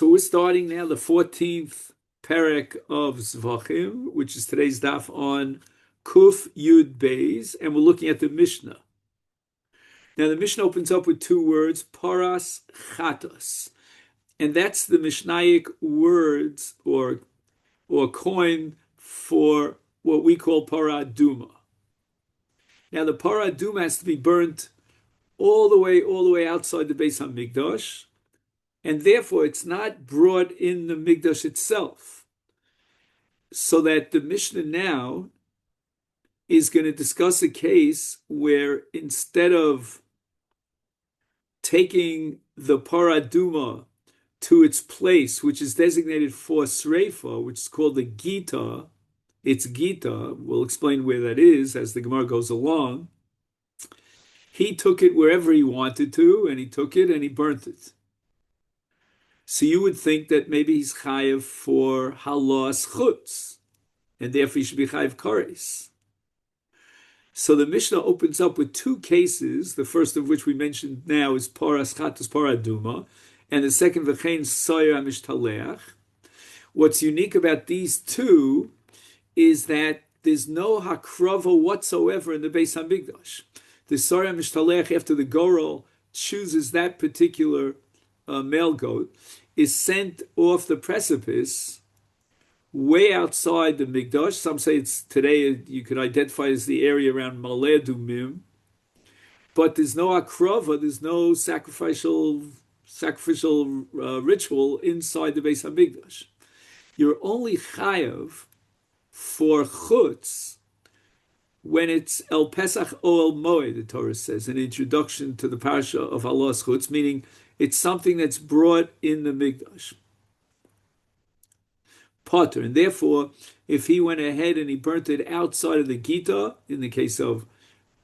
So we're starting now the 14th perek of Zevachim, which is today's daf on Kuf Yud Beis, and we're looking at the Mishnah. Now the Mishnah opens up with two words, paras chatos, and that's the Mishnaic words or coin for what we call para duma. Now the para duma has to be burnt all the way outside the Beis Hamikdash, and therefore it's not brought in the Mikdash itself. So that the Mishnah now is going to discuss a case where instead of taking the paraduma to its place, which is designated for Sreifa, which is called the Gita, it's Gita, we'll explain where that is as the Gemara goes along, he took it wherever he wanted to, and he took it and he burnt it. So you would think that maybe he's chayiv for halas chutz, and therefore he should be chayiv kares. So the Mishnah opens up with two cases, the first of which we mentioned now is paras chatos paraduma, and the second v'chein soyer mishtaleach. What's unique about these two is that there's no hakrava whatsoever in the Beis Hamikdash. The soyer mishtaleach, after the goral chooses that particular male goat, is sent off the precipice way outside the Mikdash. Some say it's today you could identify as the area around Maleh Dumim, but there's no akrava, there's no sacrificial ritual inside the Beis Hamikdash. You're only chayav for chutz when it's El Pesach o El Moed, the Torah says, an introduction to the parasha of Halas Chutz, meaning it's something that's brought in the Mikdash. Potter. And therefore, if he went ahead and he burnt it outside of the Gita, in the case of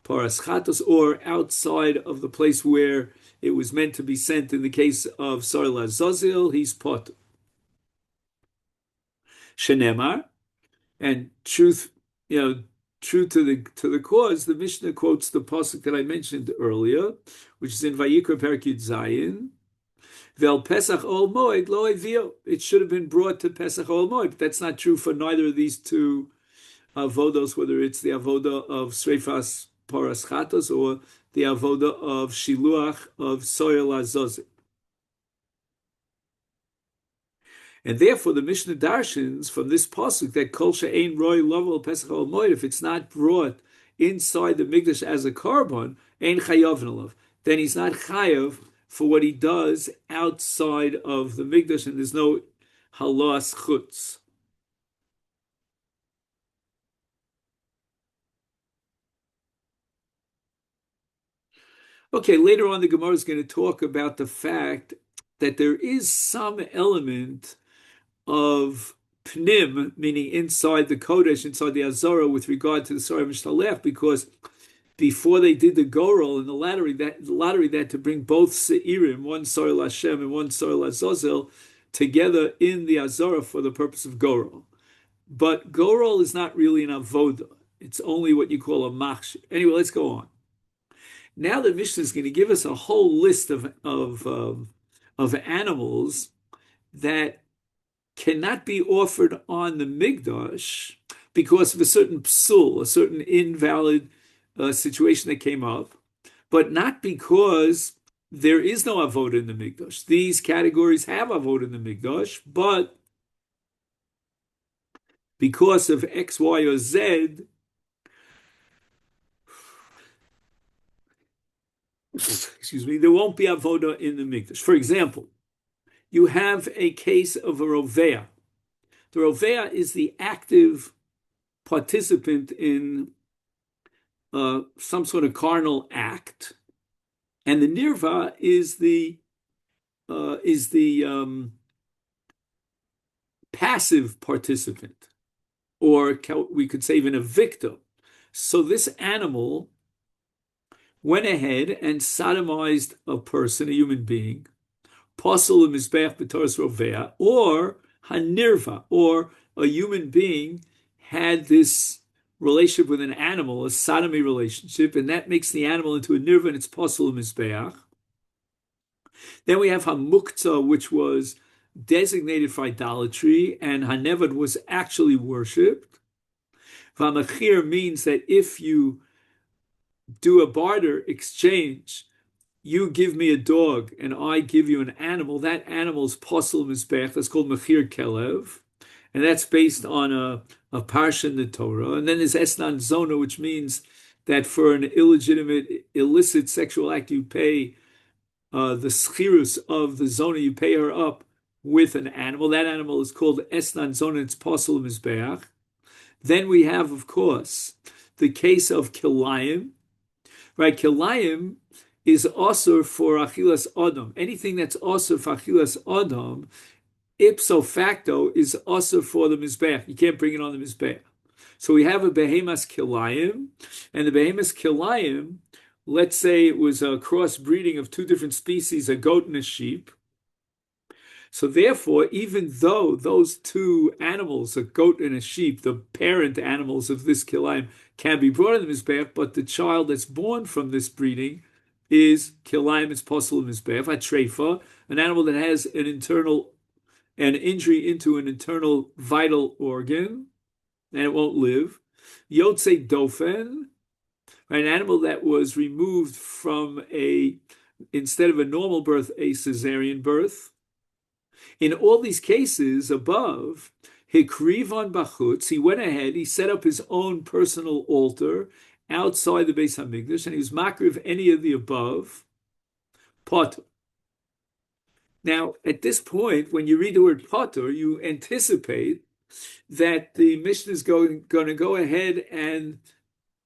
Paras Chatos, or outside of the place where it was meant to be sent, in the case of Sar Lazozil, he's Potter. Shenemar, and truth, true to the cause, the Mishnah quotes the pasuk that I mentioned earlier, which is in Vayikra Perek Yud Zayin. Vel Pesach Ol Moed Lo Evio. It should have been brought to Pesach Ol Moed, but that's not true for neither of these two avodos, whether it's the avoda of Sreifas Paras Chatos or the avoda of Shiluach of Soyer Lazozim. And therefore, the Mishnah darshins from this pasuk that Kol She'ein Roy Lovel Pesach Ol Moed, if it's not brought inside the Mikdash as a korban, Ein Chayav Nalav, then he's not chayav for what he does outside of the Mikdash, and there's no halas chutz. Okay, later on the Gemara is going to talk about the fact that there is some element of pnim, meaning inside the Kodesh, inside the Azara, with regard to the Sarah Mishtalech, because before they did the Gorel in the lottery, they had to bring both Seirim, one Sarah Hashem and one Sarah Lazozel, together in the Azara for the purpose of Gorel. But Gorel is not really an avoda. It's only what you call a machshir. Anyway, let's go on. Now the Mishnah is going to give us a whole list of animals that cannot be offered on the Mikdash because of a certain psul, a certain invalid situation that came up, but not because there is no avoda in the Mikdash. These categories have avoda in the Mikdash, but because of X, Y, or Z, there won't be avoda in the Mikdash. For example, you have a case of a rovea. The rovea is the active participant in some sort of carnal act, and the nirva is the passive participant, or we could say even a victim. So this animal went ahead and sodomized a person, a human being, posel mizbeach b'toras rovea, or hanirva, or a human being had this relationship with an animal, a sodomy relationship, and that makes the animal into a nirva, and it's posel mizbeach. Then we have hamuktzah, which was designated for idolatry, and Hanevad was actually worshipped. Vamachir means that if you do a barter exchange, you give me a dog and I give you an animal, that animal's posel mizbech, that's called Mechir Kelev. And that's based on a parsha in the Torah. And then there's Esnan Zona, which means that for an illegitimate, illicit sexual act, you pay the schirus of the Zona, you pay her up with an animal. That animal is called Esnan Zona, it's posel mizbeach. Then we have, of course, the case of Kilayim. Right, Kilayim is also for Achilas Adam. Anything that's also for Achilas Adam, ipso facto, is also for the Mizbeach. You can't bring it on the Mizbeach. So we have a Behemas Kilayim, and the Behemas Kilayim, let's say it was a crossbreeding of two different species, a goat and a sheep. So therefore, even though those two animals, a goat and a sheep, the parent animals of this kilayim, can be brought in the mizbeach, but the child that's born from this breeding is kilayim, it's posel mizbeach, a treifa, an animal that has an injury into an internal vital organ, and it won't live. Yotze dofen, an animal that was removed from instead of a normal birth, a cesarean birth. In all these cases above, Hikrivan Bachutz, he went ahead, he set up his own personal altar outside the Beis Hamikdash, and he was makriv any of the above, potter. Now, at this point, when you read the word potter, you anticipate that the Mishnah is going to go ahead and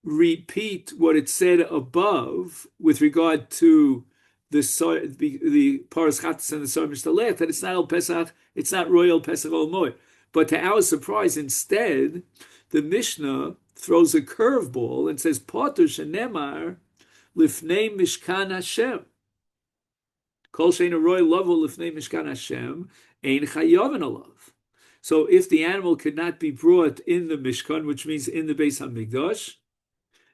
repeat what it said above with regard to the Paras Chatas and the Sar Mishtalech, that it's not El Pesach, it's not Royal Pesach Ol Moed. But to our surprise, instead, the Mishnah throws a curveball and says, Potter shenemar lifnei Mishkan Hashem. Kol shein roy lovo lifnei Mishkan Hashem, ein chayaven alav. So if the animal could not be brought in the Mishkan, which means in the Beis HaMikdash,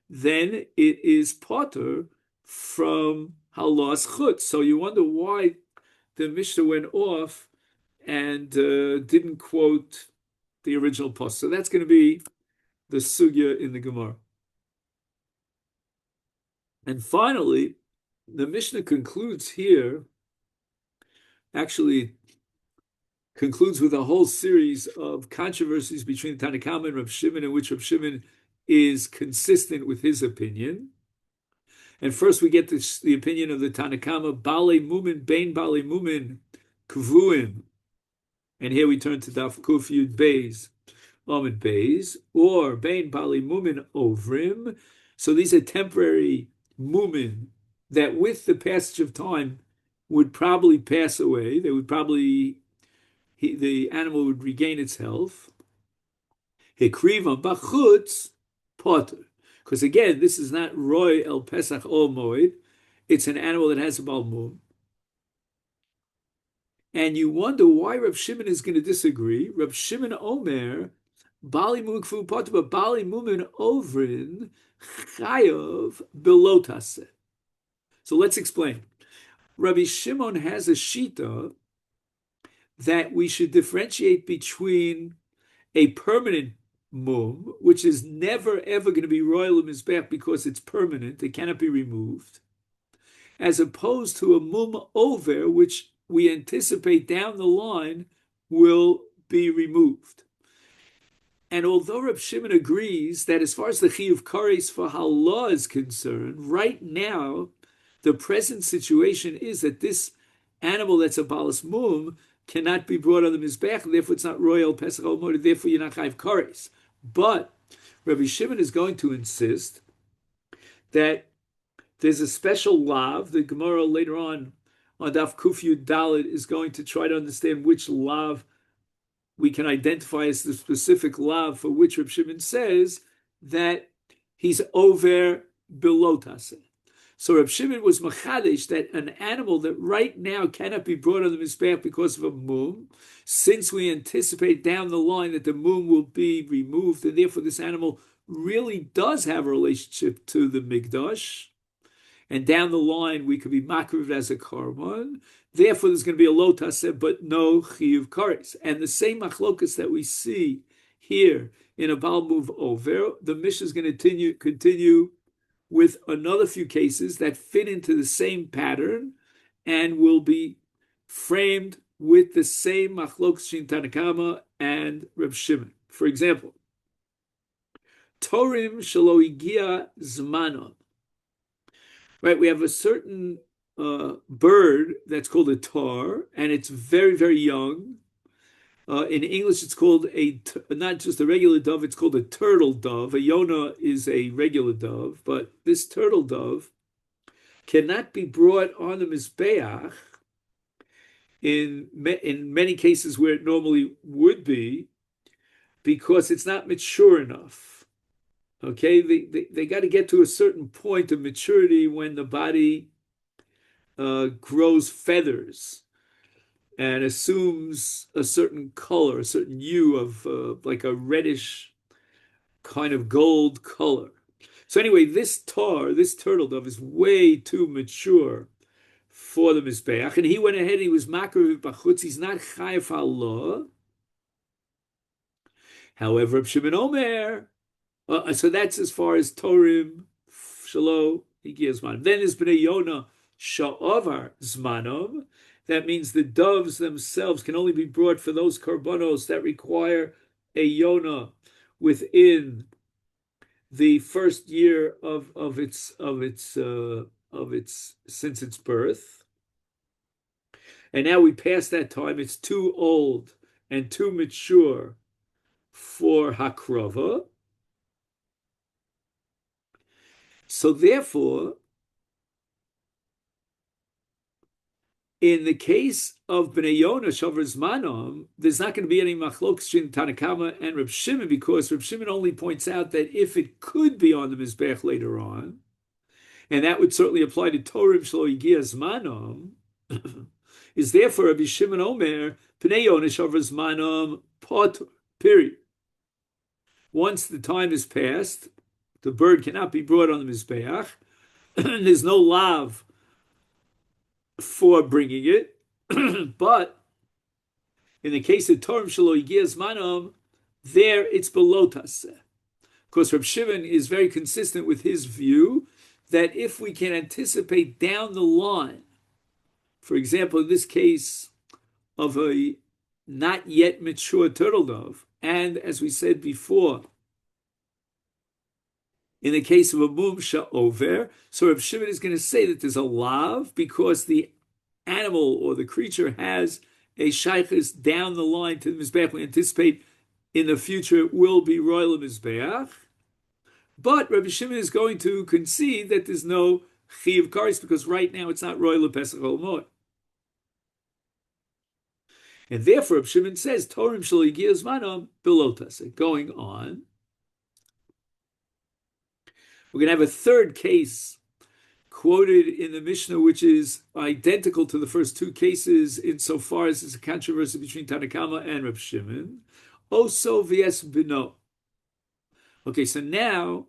then it is Potter from Halas Chutz. So you wonder why the Mishnah went off and didn't quote the original post. So that's going to be the sugya in the Gemara. And finally, the Mishnah concludes here, actually concludes with a whole series of controversies between Tanna Kama and Rav Shimon, in which Rav Shimon is consistent with his opinion. And first we get the opinion of the Tanna Kama, Bale Mumin, Bein Bale Mumin, Kvuim. And here we turn to Daf Kuf Yud Beis, Amid Beis, or Bein Bale Mumin Ovrim. So these are temporary mumin that with the passage of time would probably pass away. They would probably, the animal would regain its health. Hekriva Bachutz Potter. Because again, this is not Roy El Pesach Ol Moed. It's an animal that has a Balmum. And you wonder why Rav Shimon is going to disagree. Rav Shimon Omer, Bali Mumin Kfu Potter, but Bali Mumin Ovrin Chayav Belotase. So let's explain. Rabbi Shimon has a shita that we should differentiate between a permanent mum, which is never ever going to be royal mizbeach because it's permanent, it cannot be removed, as opposed to a mum over, which we anticipate down the line will be removed. And although Reb Shimon agrees that as far as the chiyuv kares for halah is concerned, right now the present situation is that this animal that's a balas mum cannot be brought on the mizbeach, and therefore it's not royal pesach ol moed, therefore you're not chayiv kares. But Rabbi Shimon is going to insist that there's a special lav. The Gemara later on Daf Kuf Yud Dalet is going to try to understand which lav we can identify as the specific lav for which Rabbi Shimon says that he's over belotase. So Rabbi Shimon was machadish that an animal that right now cannot be brought on the mizbeach because of a mum, since we anticipate down the line that the mum will be removed, and therefore this animal really does have a relationship to the mikdash, and down the line we could be makriv as a korban. Therefore, there's going to be a lo taseh, but no chiyuv kares. And the same machlokas that we see here in a bal move over, the Mishnah is going to continue with another few cases that fit into the same pattern and will be framed with the same machlokas shin Tanakama and Reb Shimon. For example, Torim shelo igia zmanon. Right, we have a certain bird that's called a tar, and it's very, very young. In English, it's called not just a regular dove, it's called a turtle dove. A yona is a regular dove, but this turtle dove cannot be brought on the mizbeach in many cases where it normally would be, because it's not mature enough. Okay, they got to get to a certain point of maturity when the body grows feathers and assumes a certain color, a certain hue of like a reddish kind of gold color. So anyway, this turtle dove is way too mature for the Mizbeach, and he went ahead and he was makriv b'chutz. He's not chayav Allah. However, Shimon Omer, so that's as far as Torim, Shalo, Higia Zmanom. Then there's Bnei Yona, Sha'avar Zmanom. That means the doves themselves can only be brought for those karbanos that require a Yona within the first year of its since its birth. And now we pass that time. It's too old and too mature for Hakrova. So therefore, in the case of Bnei Yona Shavar Zmanom, there's not going to be any machlokas in Tanakama and Reb Shimon, because Reb Shimon only points out that if it could be on the Mizbech later on, and that would certainly apply to Torim Shlo Igia Zmanom, is therefore Rabbi Shimon Omer, Bnei Yona Shavar Zmanom Potur, period. Once the time is passed, the bird cannot be brought on the Mizbeach, and there's no lav for bringing it. But in the case of Torim Shelo Igia Zmanom, there it's below Taseh. Because Reb Shimon is very consistent with his view that if we can anticipate down the line, for example, in this case of a not yet mature turtle dove, and as we said before, in the case of a mum sha'over, so Reb Shimon is going to say that there's a lav because the animal or the creature has a shaykhis down the line to the mizbeach. We anticipate in the future it will be royal mizbeach, but Rabbi Shimon is going to concede that there's no chiyuv kares because right now it's not royal pesach olmot. And therefore, Rabbi Shimon says, Torim shelo igia zmanom below taseh. Going on, we're going to have a third case quoted in the Mishnah, which is identical to the first two cases insofar as it's a controversy between Tanakama and Reb Shimon. Oso v'es bino. Okay, so now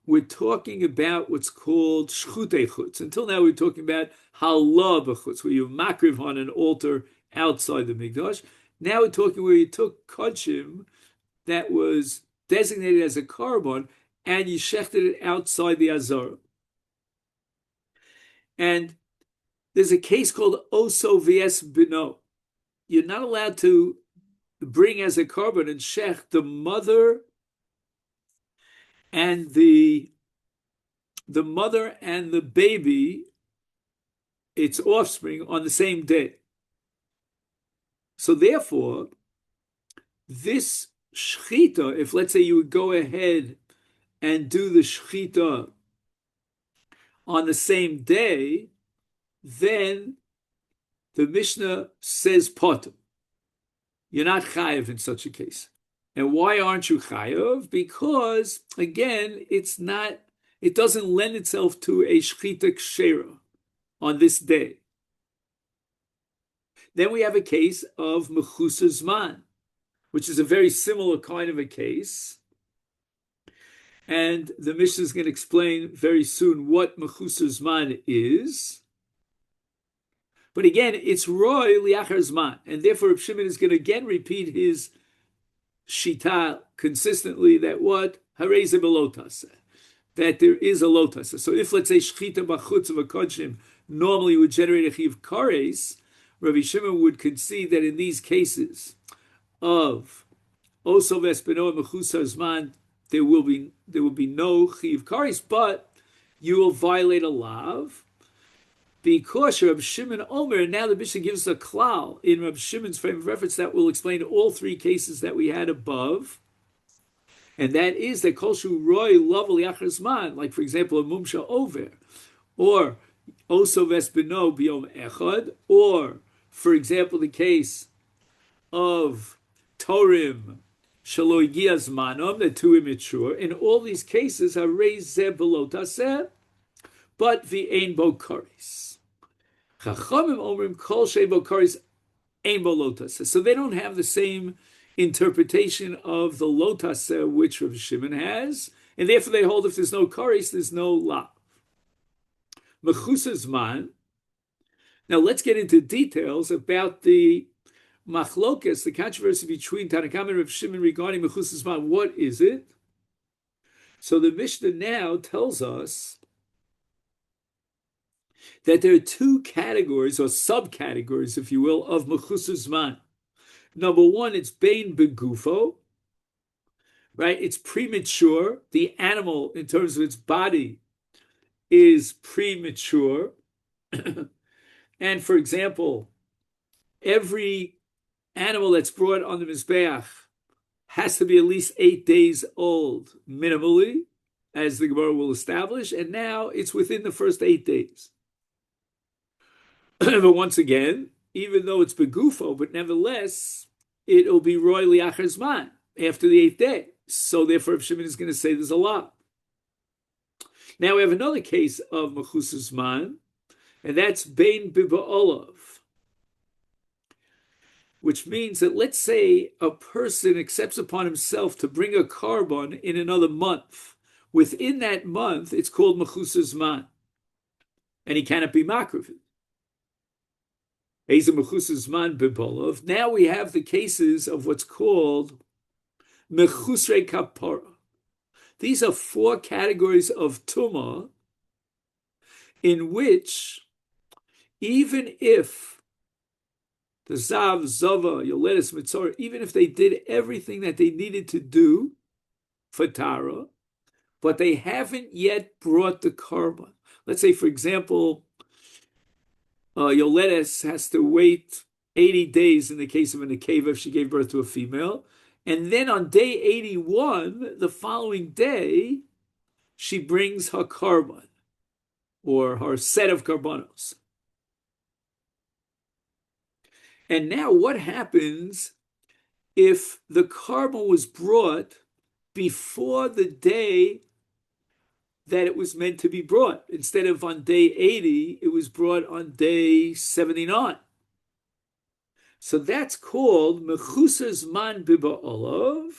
we're talking about what's called shchutei chutz. Until now, we're talking about halah b'chutz, where you makriv on an altar outside the mikdash. Now we're talking where you took kodshim that was designated as a korban and you shechted it outside the azara. And there's a case called Oso v'es bino. You're not allowed to bring as a korban and shech the mother and the mother and the baby, its offspring, on the same day. So therefore, this shechita, if let's say you would go ahead and do the shechita on the same day, then the Mishnah says potem. You're not chayav in such a case. And why aren't you chayav? Because again, it doesn't lend itself to a shechita kshera on this day. Then we have a case of mechusar zman, which is a very similar kind of a case. And the Mishnah is going to explain very soon what mechusar zman is. But again, it's roy liachar zman, and therefore Reb Shimon is going to again repeat his shita consistently that what harei ze belotas, that there is a lotas. So if, let's say, shchita b'chutz of a kodshim normally would generate a chiv kares, Rabbi Shimon would concede that in these cases of oso vespeno and mechusar zman, there will be no chiv kares, but you will violate a lav. Because Rabbi Shimon Omer, now the Mishnah gives a klal in Rabbi Shimon's frame of reference that will explain all three cases that we had above. And that is that kol shu roy lav liachar zman, like for example a mumsha over, or oso vespino biyom echad, or for example the case of torim shelo igia zmanom, the too immature. In all these cases, harei ze below taseh, but v'ein bo kares. Chachamim omrim kol shei bo kares ein bo lo taseh. So they don't have the same interpretation of the lo taseh which Rav Shimon has, and therefore they hold if there's no kares, there's no lav. Mechusar zman. Now let's get into details about the machlokas, the controversy between Tanakam and Rav Shimon regarding mechusar zman. What is it? So the Mishnah now tells us that there are two categories or subcategories, if you will, of mechusar zman. Number one, it's bein begufo, right? It's premature. The animal, in terms of its body, is premature. And for example, every animal that's brought on the mizbeach has to be at least 8 days old, minimally, as the Gemara will establish. And now it's within the first 8 days. But once again, even though it's begufo, but nevertheless, it'll be roy liachar zman after the 8th day. So therefore, if Shimon is going to say there's a lot. Now we have another case of mechusar zman, and that's bein biba'olav, which means that let's say a person accepts upon himself to bring a carbon in another month. Within that month, it's called mechusar zman, and he cannot be makriv. Now we have the cases of what's called mechusrei kapara. These are 4 categories of tumah in which even if the zav, zava, yoledes, mitzorah, even if they did everything that they needed to do for tara, but they haven't yet brought the carbon. Let's say, for example, Yoledes has to wait 80 days in the case of a nekeva if she gave birth to a female. And then on day 81, the following day, she brings her carbon, or her set of carbonos. And now what happens if the carbon was brought before the day that it was meant to be brought? Instead of on day 80, it was brought on day 79. So that's called mechusar zman biba'olav,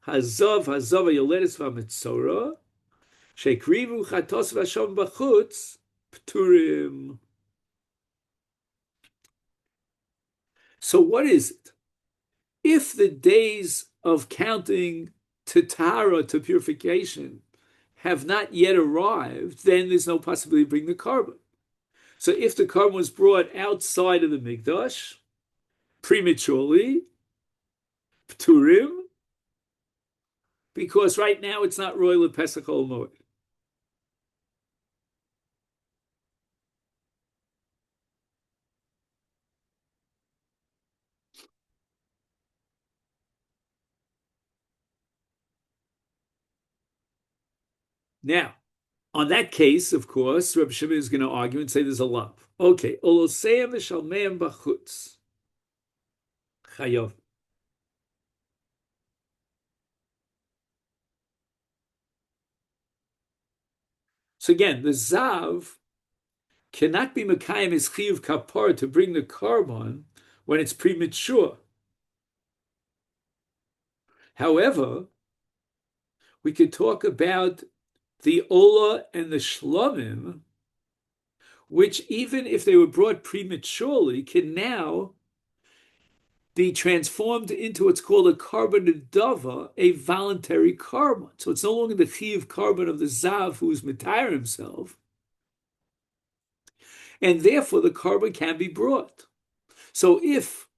hazav yoledes v'amitzora, shekrivu chatos v'asham b'chutz, pturim. So what is it? If the days of counting to tahara, to purification, have not yet arrived, then there's no possibility to bring the carbon. So if the carbon was brought outside of the mikdash, prematurely, pturim, because right now it's not royal Pesach Ol Moed. Now, on that case, of course, Reb Shimon is going to argue and say there's a lump. Okay, oloseim v'shalmeim b'chutz. Chayov. So again, the zav cannot be mekayim his chiyuv kapar to bring the carbon when it's premature. However, we could talk about the Ola and the Shlomim, which even if they were brought prematurely, can now be transformed into what's called a carbon dava, a voluntary carbon. So it's no longer the chiv carbon of the Zav who's mitayr himself, and therefore the carbon can be brought. So if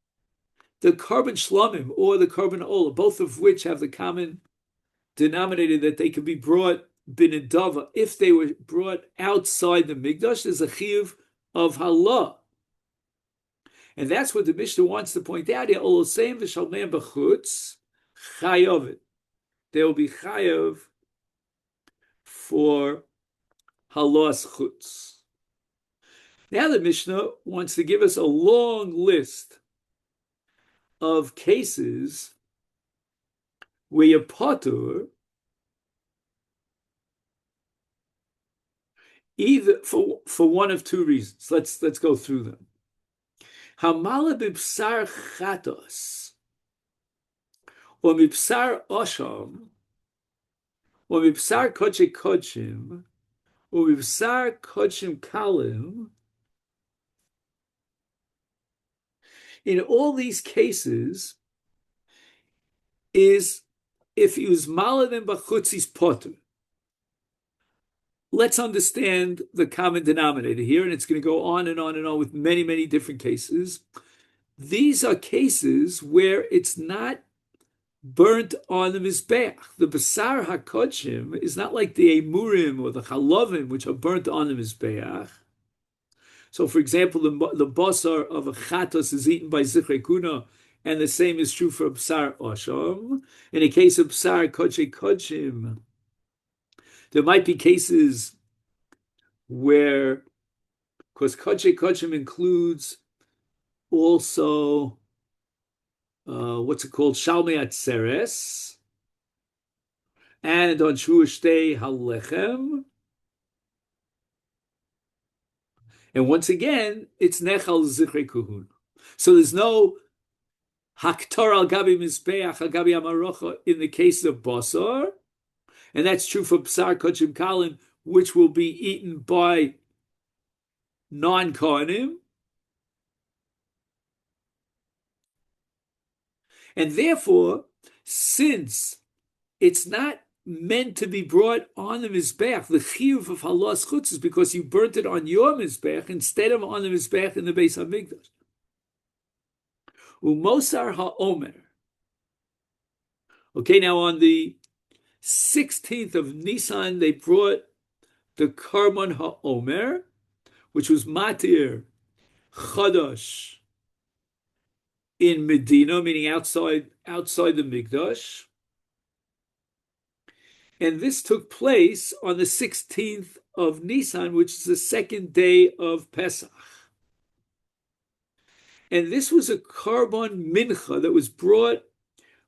the carbon shlomim or the carbon ola, both of which have the common denominator that they can be brought binidava, if they were brought outside the mikdash, there's a chiv of halah. And that's what the Mishnah wants to point out here. There will be chayav for halas chutz. Now the Mishnah wants to give us a long list of cases where you're patur either for one of two reasons. Let's go through them. Hamala b'psar chatos, or b'psar osham, or b'psar kodshei kodshim, or b'psar kodshim kalim. In all these cases, is if he was maladim b'chutz, he's potter. Let's understand the common denominator here, and it's going to go on and on and on with many, many different cases. These are cases where it's not burnt on the mizbeach. The basar hakodshim is not like the emurim or the chalovim, which are burnt on the mizbeach. So, for example, the basar of a chatos is eaten by zichrei kuna, and the same is true for basar osham. In a case of basar kodshei kodshim, there might be cases where, because kodshei kodshim includes also, what's it called, shalmei atzeres, and on shuashtei halechem. And once again, it's nechal zichrei kuhun. So there's no haktor al gabi mizbeach al gabi amarocha in the case of basar. And that's true for b'sar kodshim kalim, which will be eaten by non-kohanim. And therefore, since it's not meant to be brought on the mizbeach, the chiyuv of halas chutz is because you burnt it on your mizbeach instead of on the mizbeach in the Beis Hamikdash. Umosar ha'omer. Okay, now on the 16th of Nisan, they brought the Karban HaOmer, which was Matir Chadash in Medina, meaning outside the Mikdash. And this took place on the 16th of Nisan, which is the second day of Pesach. And this was a Karban Mincha that was brought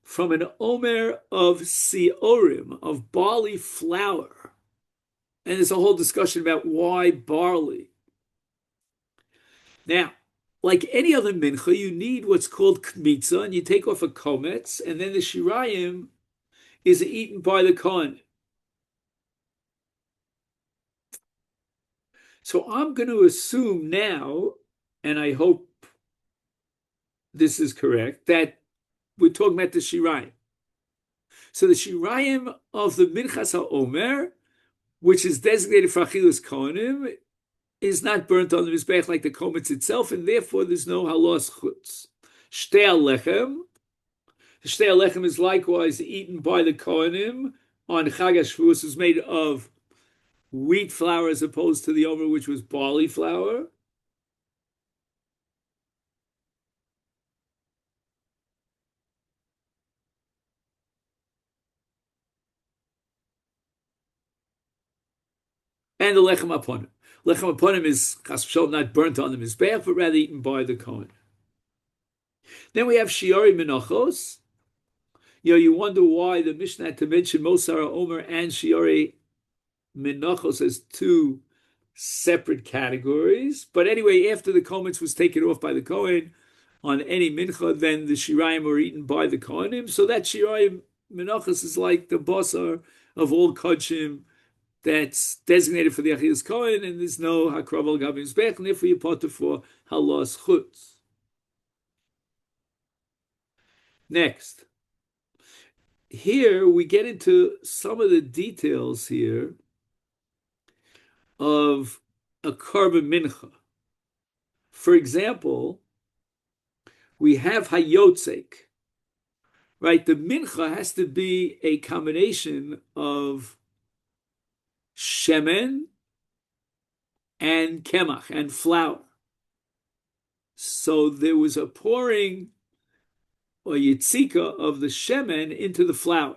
from an omer of siorim, of barley flour. And there's a whole discussion about why barley. Now, like any other mincha, you need what's called kmitza, and you take off a kometz, and then the shirayim is eaten by the kohen. So I'm going to assume now, and I hope this is correct, that we're talking about the shirayim. So the shirayim of the Minchas HaOmer, which is designated for Achilus Kohanim, is not burnt on the Mizbech like the Kometz itself, and therefore there's no halos chutz. Shtei Alechem. Shtei Alechem is likewise eaten by the Kohanim on Chag HaShavuos, is made of wheat flour as opposed to the Omer, which was barley flour. And the lechem aponim. Lechem aponim is chas v'shalom not burnt on the mizbeach, but rather eaten by the kohen. Then we have shiori menachos. You wonder why the Mishnah had to mention Mosar Omer and shiori menachos as two separate categories. But anyway, after the kometz was taken off by the kohen on any mincha, then the shirayim were eaten by the kohenim. So that shiori menachos is like the basar of all kodshim that's designated for the Achilas Kohen, and there's no Hakrav al Gabi Mizbech, and therefore you're potter for halos chutz. Next, here we get into some of the details here of a korban mincha. For example, we have hayotzek, right? The mincha has to be a combination of shemen and kemach and flour. So there was a pouring or yitzika of the shemen into the flour.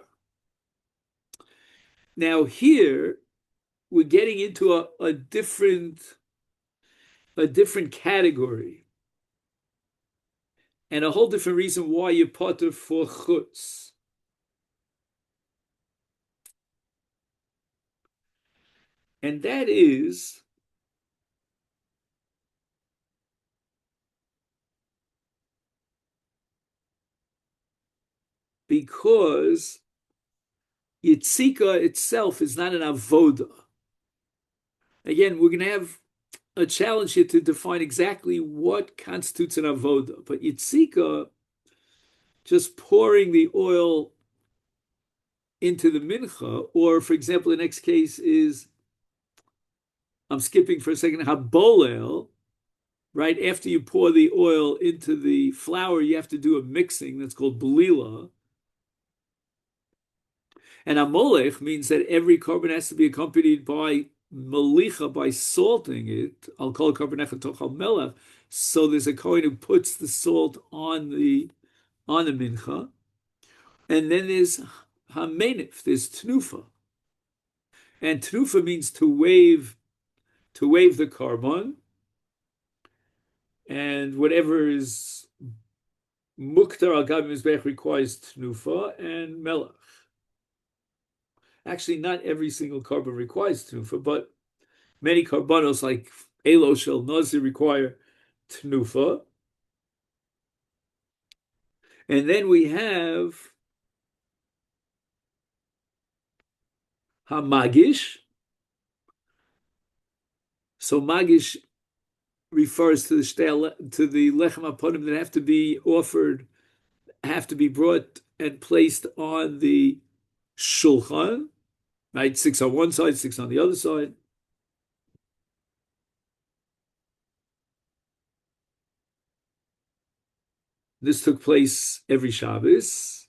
Now here we're getting into a different category and a whole different reason why you're potter for chutz. And that is because yitzika itself is not an avoda. Again, we're going to have a challenge here to define exactly what constitutes an avoda. But yitzika, just pouring the oil into the mincha, or for example, the next case is, I'm skipping for a second, habolel, right? After you pour the oil into the flour, you have to do a mixing that's called belila. And amolech means that every korban has to be accompanied by malicha, by salting it. I'll call korbanecha tochal melech. So there's a kohen who puts the salt on the mincha. And then there's hamenif, there's tnufa. And tnufa means to wave the korban. And whatever is muktar al gabi mizbech requires tnufa and melech. Actually, not every single korban requires tnufa, but many korbanos like Elo Shel Nazir require tnufa. And then we have hamagish. So magish refers to the lechem aponim that have to be offered, have to be brought and placed on the shulchan, right? 6 on one side, 6 on the other side. This took place every Shabbos.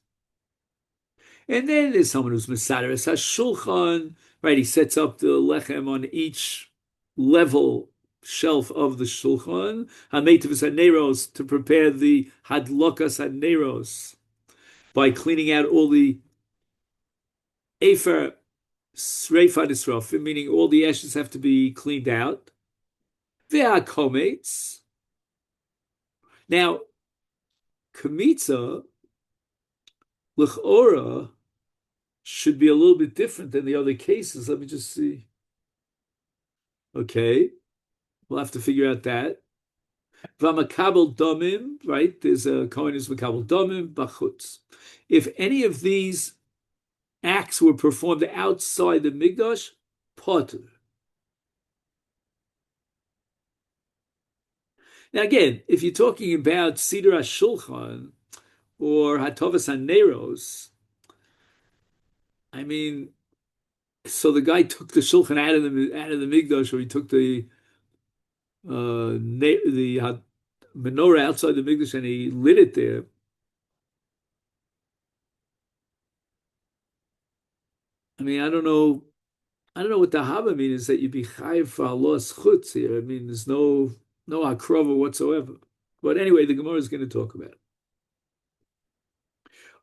And then there's someone who's Mesaderes HaShulchan, right? He sets up the lechem on each level shelf of the Shulchan. HaMeitivus HaNeros, to prepare the Hadlokas HaNeros by cleaning out all the Efer Sreifa Nisrofim, meaning all the ashes have to be cleaned out. Ve'akometz. Now, Kamitza, L'chora, should be a little bit different than the other cases. Let me just see. Okay, we'll have to figure out that. V'makabel domim, right? There's a kohen who's makabel domim bachutz. If any of these acts were performed outside the mikdash, potter. Now again, if you're talking about Seder HaShulchan or Hatovas HaNeros, I mean, so the guy took the Shulchan out of the Mikdash, or he took the menorah outside the Mikdash and he lit it there. I mean, I don't know what the haba means, is that you'd be chayiv for halos chutz here. I mean, there's no hakrova whatsoever. But anyway, the Gemara is going to talk about it.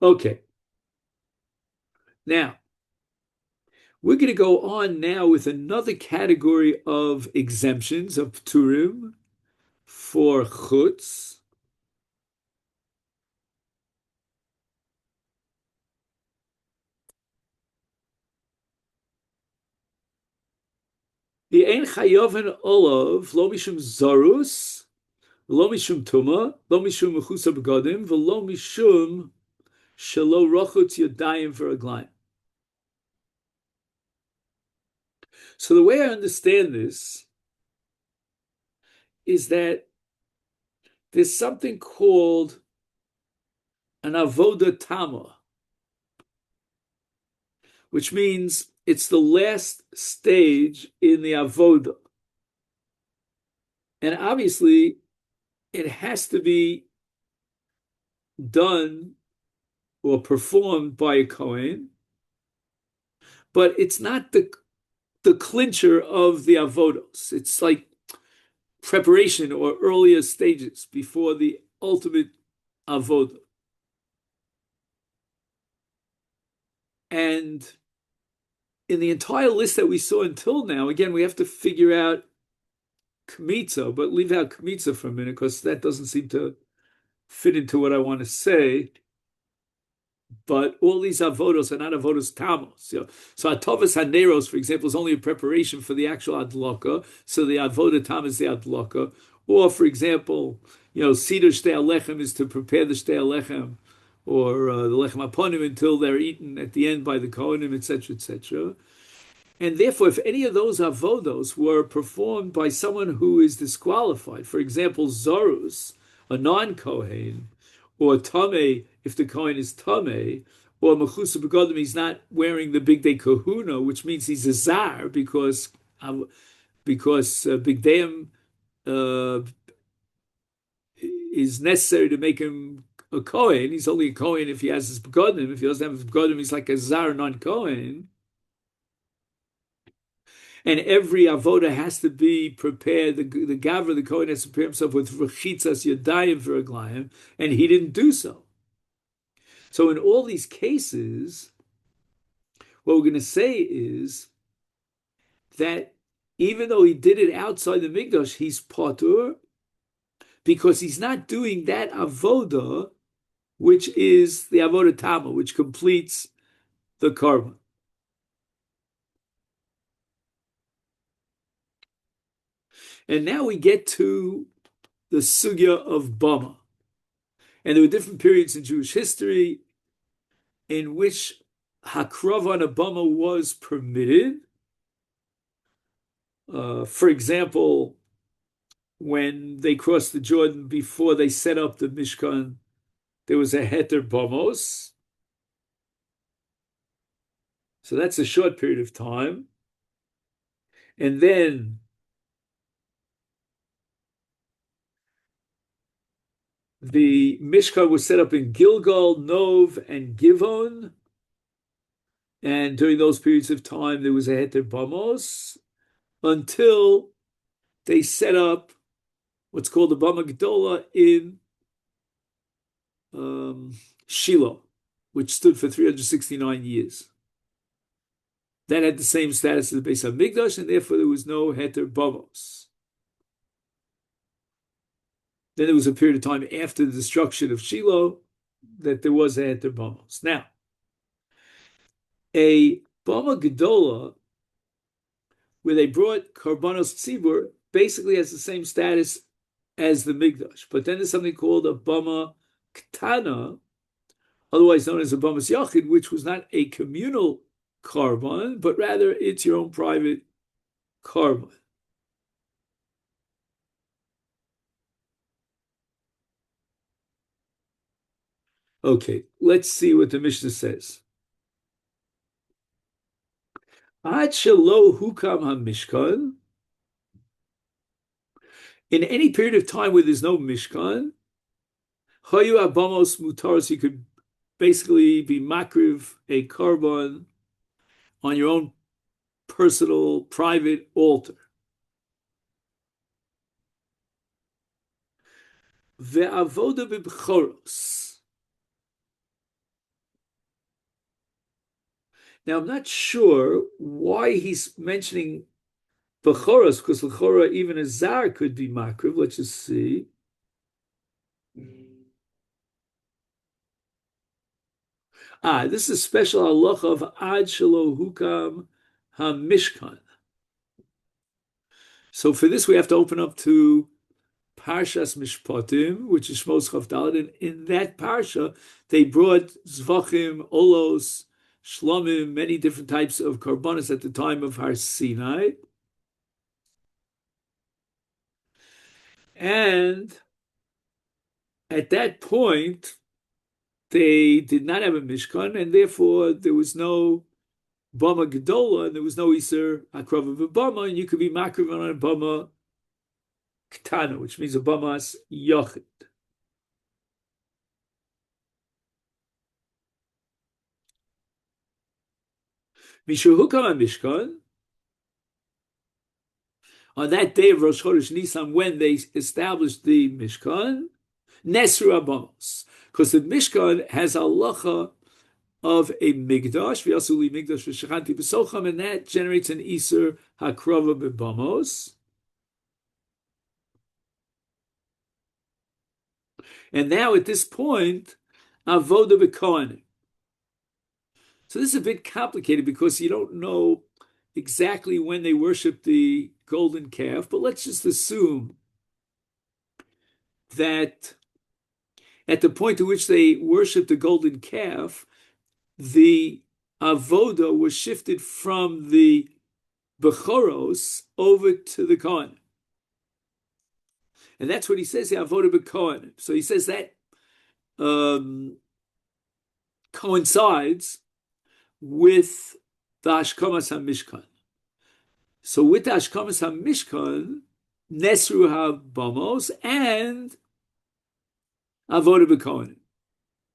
Okay. Now, we're going to go on now with another category of exemptions of pturim for chutz. The ein chayoven olav lo mishum zarus, lo mishum tuma, lo mishum mechusa begodim, v'lo mishum shelo rochutz yadayim v'raglayim. So the way I understand this is that there's something called an avoda tama, which means it's the last stage in the avoda. And obviously, it has to be done or performed by a Kohen, but it's not the clincher of the avodos. It's like preparation or earlier stages before the ultimate avoda. And in the entire list that we saw until now, again, we have to figure out Kmitza, but leave out Kmitza for a minute because that doesn't seem to fit into what I want to say. But all these avodos are not avodos tamos. So atovas haneros, for example, is only a preparation for the actual adlaka. So the avoda tam is the adlaka. Or, for example, seder shtei alechem is to prepare the shtei alechem, or the lechem aponim until they're eaten at the end by the kohanim, etc., etc. And therefore, if any of those avodos were performed by someone who is disqualified, for example, Zorus, a non-Kohen, or Tameh, if the Kohen is Tameh, or Mechusa Begodim, he's not wearing the Big Day Kahuna, which means he's a Zar, because Big Dayim is necessary to make him a Kohen. He's only a Kohen if he has his Begodim. If he doesn't have his Begodim, he's like a Zar non-Kohen. And every avoda has to be prepared. The Gavra, the Kohen, has to prepare himself with rechitzas yadayim v'raglayim, and he didn't do so. So in all these cases, what we're going to say is that even though he did it outside the Mikdash, he's patur because he's not doing that avoda, which is the avoda tama, which completes the korban. And now we get to the sugya of Bama. And there were different periods in Jewish history in which Hakrav on a Bama was permitted. For example, when they crossed the Jordan before they set up the Mishkan, there was a Heter Bamos. So that's a short period of time. And then the Mishkan was set up in Gilgal, Nov, and Givon. And during those periods of time, there was a Heter Bamos until they set up what's called the Bama Gedola in Shiloh, which stood for 369 years. That had the same status as the Beis HaMikdash, and therefore there was no Heter Bamos. Then there was a period of time after the destruction of Shiloh that there was a Heter Bamos. Now, a Bama Gedola, where they brought Karbanos Tzibur, basically has the same status as the Mikdash. But then there's something called a Bama Ktana, otherwise known as a Bamas Yachid, which was not a communal Karban, but rather it's your own private Karban. Okay, let's see what the Mishnah says. Ad shelo hukam ha-mishkan. In any period of time where there's no Mishkan, hayu abamos mutaros, you could basically be makriv a korban on your own personal, private altar. Ve'avoda b'bchoros. Now, I'm not sure why he's mentioning Bechoros, because Lechora, even a Zar could be Makriv. Let's just see. This is a special halacha of Ad Shelo Hukam HaMishkan. So for this, we have to open up to Parshas Mishpatim, which is Shmos Chav Daled, and in that Parsha, they brought Zevachim, Olos, Shlomim, many different types of karbonis at the time of Har Sinai. And at that point, they did not have a Mishkan, and therefore there was no Bama Gedola, and there was no Iser Akrav of a Bama, and you could be Makriv on a Bama Ketana, which means a Bamas Yochid. Mishahukam Mishkan, on that day of Rosh Chodesh Nisan, when they established the Mishkan, Nesru Abamos, because the Mishkan has a halacha of a Migdash, V'yasuli Migdash V'shachanti B'socham, and that generates an Iser Hakrava B'bamos. And now at this point, Avoda B'Kohanim. So this is a bit complicated because you don't know exactly when they worshiped the golden calf, but let's just assume that at the point at which they worshiped the golden calf, the avoda was shifted from the bechoros over to the kohen, and that's what he says. The avoda b'kohen. So he says that coincides with the Ashkamas HaMishkan. So with the Ashkamas HaMishkan, Nesru HaBamos and Avoda B'Kohanim.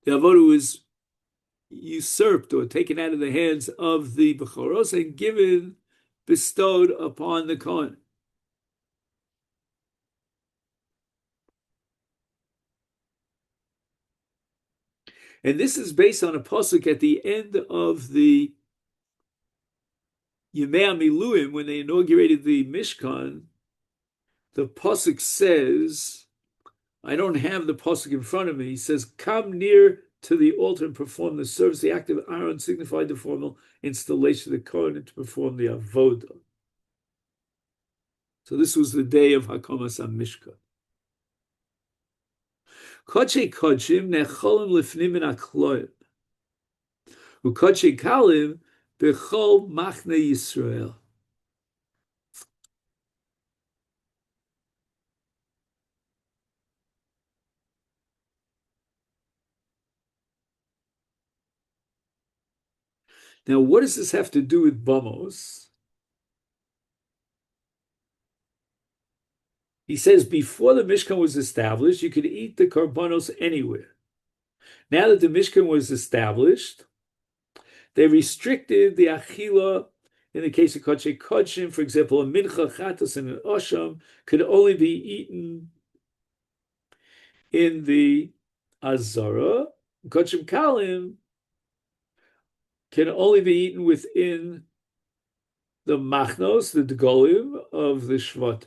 The Avoda was usurped or taken out of the hands of the Bechoros and given, bestowed upon the Kohen. And this is based on a pasuk at the end of the Yemei Miluim, when they inaugurated the Mishkan. The pasuk says, I don't have the pasuk in front of me. He says, "Come near to the altar and perform the service." The act of Aaron signified the formal installation of the Kohen to perform the avoda. So this was the day of Hakamas HaMishkan. Kodshe Kodshim necholim lifnim min hakloim, ukodshe kalim bechol machne Yisrael. Now, what does this have to do with Bamos? He says before the Mishkan was established, you could eat the karbanos anywhere. Now that the Mishkan was established, they restricted the achila. In the case of Kodshe Kodshim, for example, a mincha, chatas, and an osham could only be eaten in the azara. Kodshim kalim can only be eaten within the machnos, the degolim of the shvat.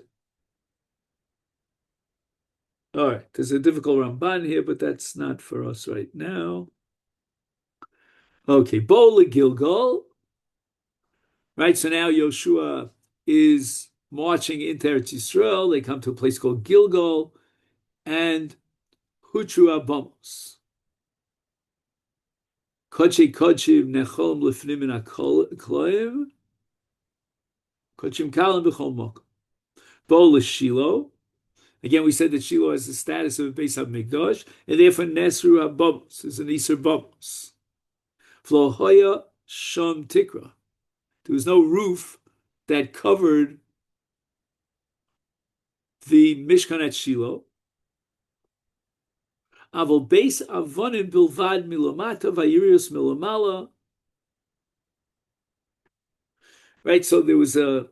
All right, there's a difficult Ramban here, but that's not for us right now. Okay, Bo Gilgal. Right, so now Yoshua is marching into Eretz Yisrael. They come to a place called Gilgal and Hutru Abamos. Kodshe Kodshim Nechol Lefnim Min HaKloim Kodshim Kalim B'chol Mokom. Bo Shiloh. Again, we said that Shiloh has the status of a Beis HaMikdash, and therefore Nesru HaBamos is an Iser Bamos. Flo Hoya Shom Tikra. There was no roof that covered the Mishkan at Shiloh. Avol Beis Avonim Bilvad Milomata Vayirius Milomala. Right, so there was a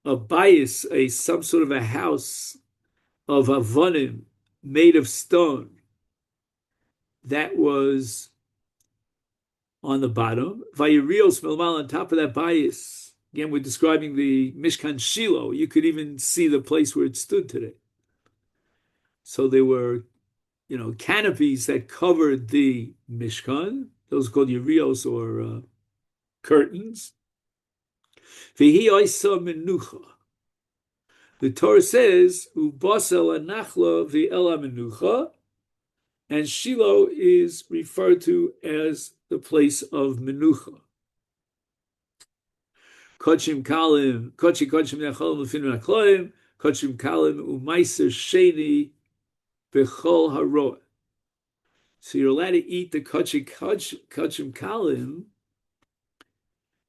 bias, some sort of a house of Avonim made of stone that was on the bottom. Vayirios Milomala, on top of that bias. Again, we're describing the Mishkan Shiloh. You could even see the place where it stood today. So there were, canopies that covered the Mishkan. Those called Yerios or curtains. V'hi oisa menucha. The Torah says, "Ubasel anachla v'ela menucha," and Shiloh is referred to as the place of menucha. Kochim kalim, kochim necholim lefinu nakloim, kochim kalim umaiser sheni bechol haroah. So you're allowed to eat the kochim kalim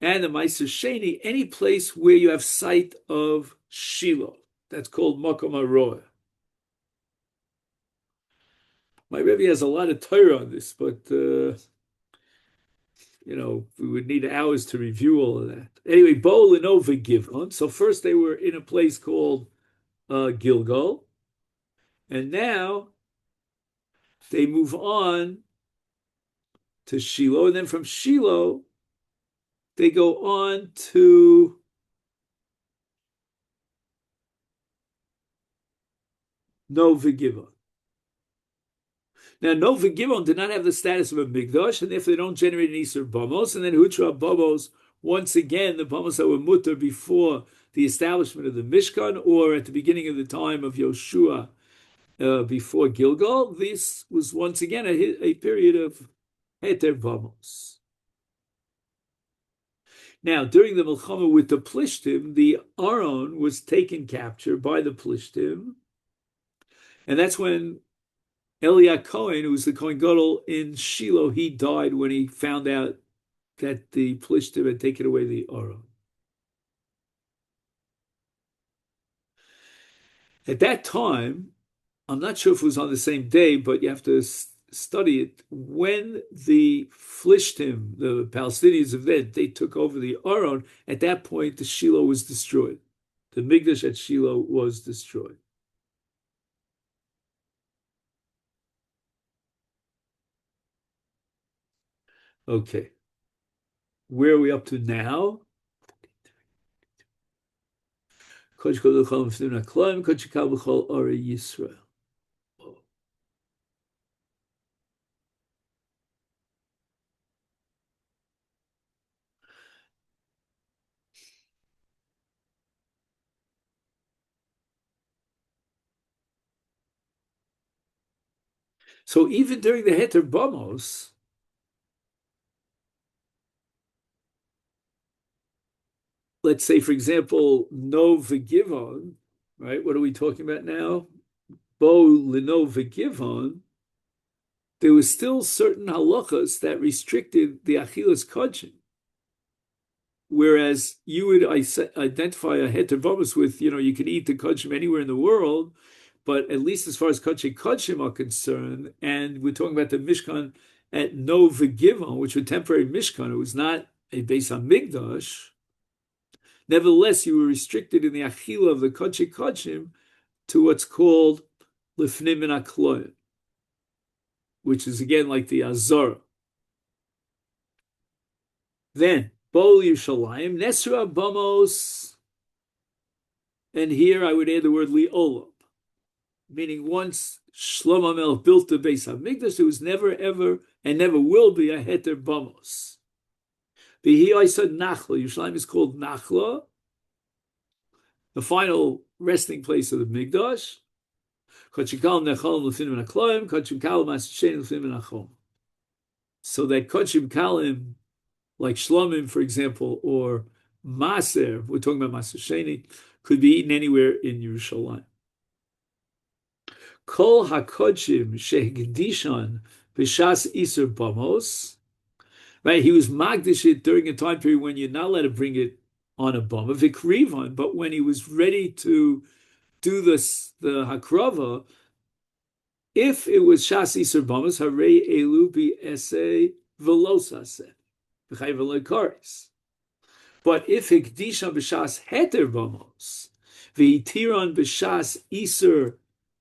and the maiser sheni any place where you have sight of Shiloh. That's called makom haroah. My Rebbe has a lot of Torah on this, but we would need hours to review all of that. Anyway, Bo Lenova Givon. So first they were in a place called Gilgal, and now they move on to Shiloh, and then from Shiloh they go on to Nova Givon. Now, Nova Givon did not have the status of a Migdash, and therefore they don't generate an Isur Bamos. And then Hutra Bamos, once again, the Bamos that were mutter before the establishment of the Mishkan, or at the beginning of the time of Yoshua before Gilgal, this was once again a period of Heter Bamos. Now, during the Milchama with the Plishtim, the Aron was taken capture by the Plishtim, and that's when Eliah Cohen, who was the Kohen Gadol in Shiloh, he died when he found out that the Plishtim had taken away the Aron. At that time, I'm not sure if it was on the same day, but you have to study it. When the Plishtim, the Palestinians of then, they took over the Aron, at that point the Shiloh was destroyed. The Mikdash at Shiloh was destroyed. Okay. Where are we up to now? So even during the Heter Bamos, let's say, for example, no v'givon, right? What are we talking about now? Bo leno v'givon. There was still certain halachas that restricted the achilas kodshim. Whereas you would identify a heter bamos with, you can eat the kodshim anywhere in the world, but at least as far as kodshim are concerned, and we're talking about the Mishkan at no v'givon, which was temporary Mishkan, it was not a Beis HaMikdash. Nevertheless, you were restricted in the achila of the kodshim to what's called lifnim min hakloim, which is again like the azara. Then Bol Yerushalayim Nesra Bamos, and here I would add the word li'olam, meaning once Shlomo Melech built the Beis HaMikdash, there was never ever and never will be a heter bamos. I said Nachla. Yerushalayim is called Nachla, the final resting place of the Mikdash. So that Kochim Kalim, like Shlomim, for example, or Maser, we're talking about Maser Sheni, could be eaten anywhere in Yerushalayim. Kol HaKodshim Shehgdishan B'Shas Isur Bamos. Right, he was magdish it during a time period when you're not allowed to bring it on a bama, vikrivan, but when he was ready to do this, the hakrava, if it was shas isur bamas, hare elu bi ese velosase, b'chay velokaris. But if hikdishan b'shas heter bamos, v'itiran b'shas isur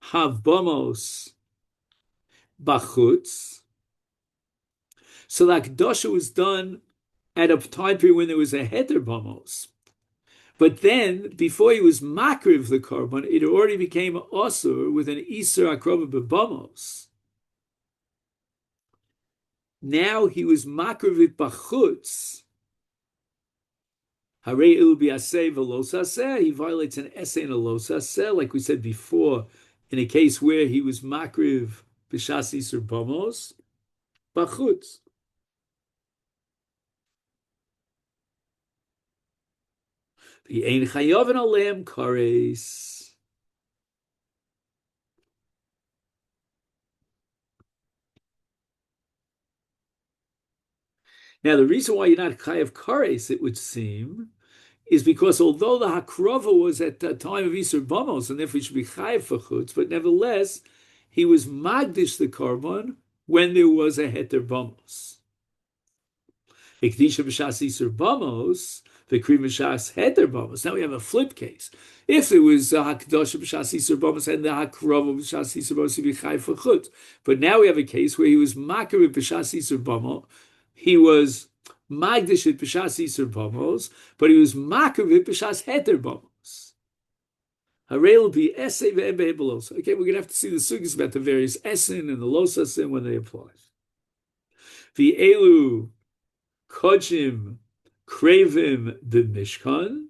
havbamos bachutz. So the Akdosha was done at a time period when there was a heter bamos. But then, before he was makriv the korban, it already became osur with an isur akrova bebamos. Now he was makriv it bachutz. Hare il biaseh velos aseh. He violates an essay and a los aseh, like we said before, in a case where he was makriv b'shas isur bamos bachutz. The ein chayovin aleim kares. Now, the reason why you're not chayav kares, it would seem, is because although the hakrova was at the time of Isur Bamos, and therefore he should be chayav for chutz, but nevertheless, he was magdish the korban when there was a heter bamos. Ikdisha b'shas Isur Bamos, v'kri b'shas heter bamos. Now we have a flip case. If it was hakdosha b'shas Isur Bamos and the hakrova b'shas Isur Bamos, he'd be chayav for chutz. But now we have a case where he was makar b'shas Isur Bamos, he was magdish it b'shas Isur Bamos, but he was makar b'shas heter bamos. Harei will be essay ve'ebe belos. Okay, we're gonna have to see the sugis about the various esin and the losasin when they apply. V'elu kodshim krevim b'mishkan.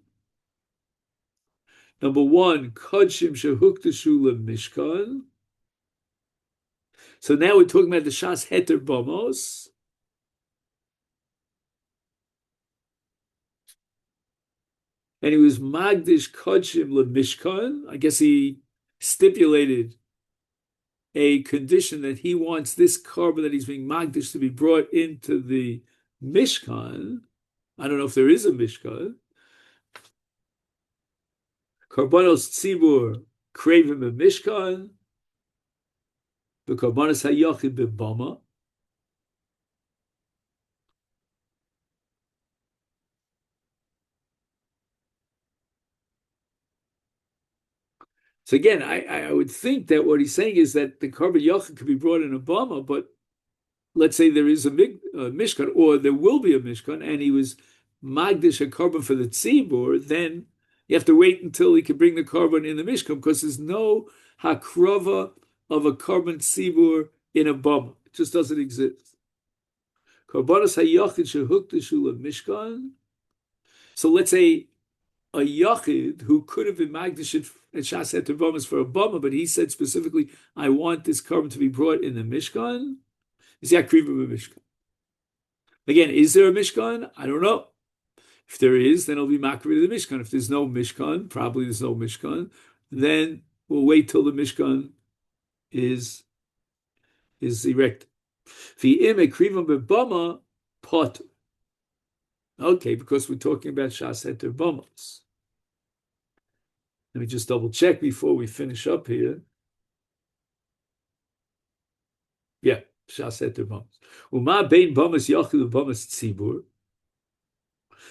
Number one, kodshim shehuktashu le'mishkan. So now we're talking about the shas heter bamos. And he was magdish kodshim le'mishkan. I guess he stipulated a condition that he wants this korban that he's being magdish to be brought into the mishkan. I don't know if there is a mishkan. Korbanos tzibur krevim a mishkan. The korbanos hayachid b'bama. So again, I would think that what he's saying is that the korban yachid could be brought in a bama, but let's say there is a mishkan, or there will be a mishkan, and he was magdish a korban for the tzibur, then you have to wait until he can bring the korban in the mishkan, because there's no hakrova of a korban tzibur in a bama. It just doesn't exist. Korbanos hayachid shehuktashu mishkan. So let's say a yachid who could have been magdish and shas heter bamos for a bama, but he said specifically, I want this korban to be brought in the mishkan. Is yakriva b'mishkan? Again, is there a mishkan? I don't know. If there is, then it'll be makriva the mishkan. If there's no mishkan, probably there's no mishkan. Then we'll wait till the mishkan is erected. V'im ekriva b'bama pot. Okay, because we're talking about shas heter bamos. Let me just double check before we finish up here. Yeah, shas heter bamos. Uma bein bamos yachid bamos tzibur.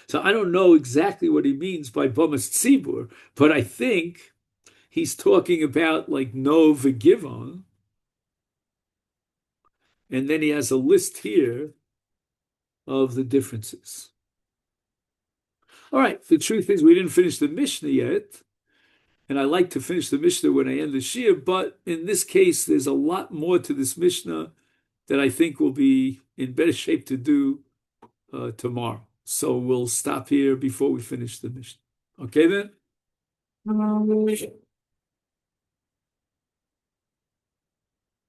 So I don't know exactly what he means by bamas tzibur, but I think he's talking about like no v'givon. And then he has a list here of the differences. All right, the truth is we didn't finish the Mishnah yet. And I like to finish the Mishnah when I end the Shir, but in this case, there's a lot more to this Mishnah that I think will be in better shape to do tomorrow. So we'll stop here before we finish the Mishnah. Okay then?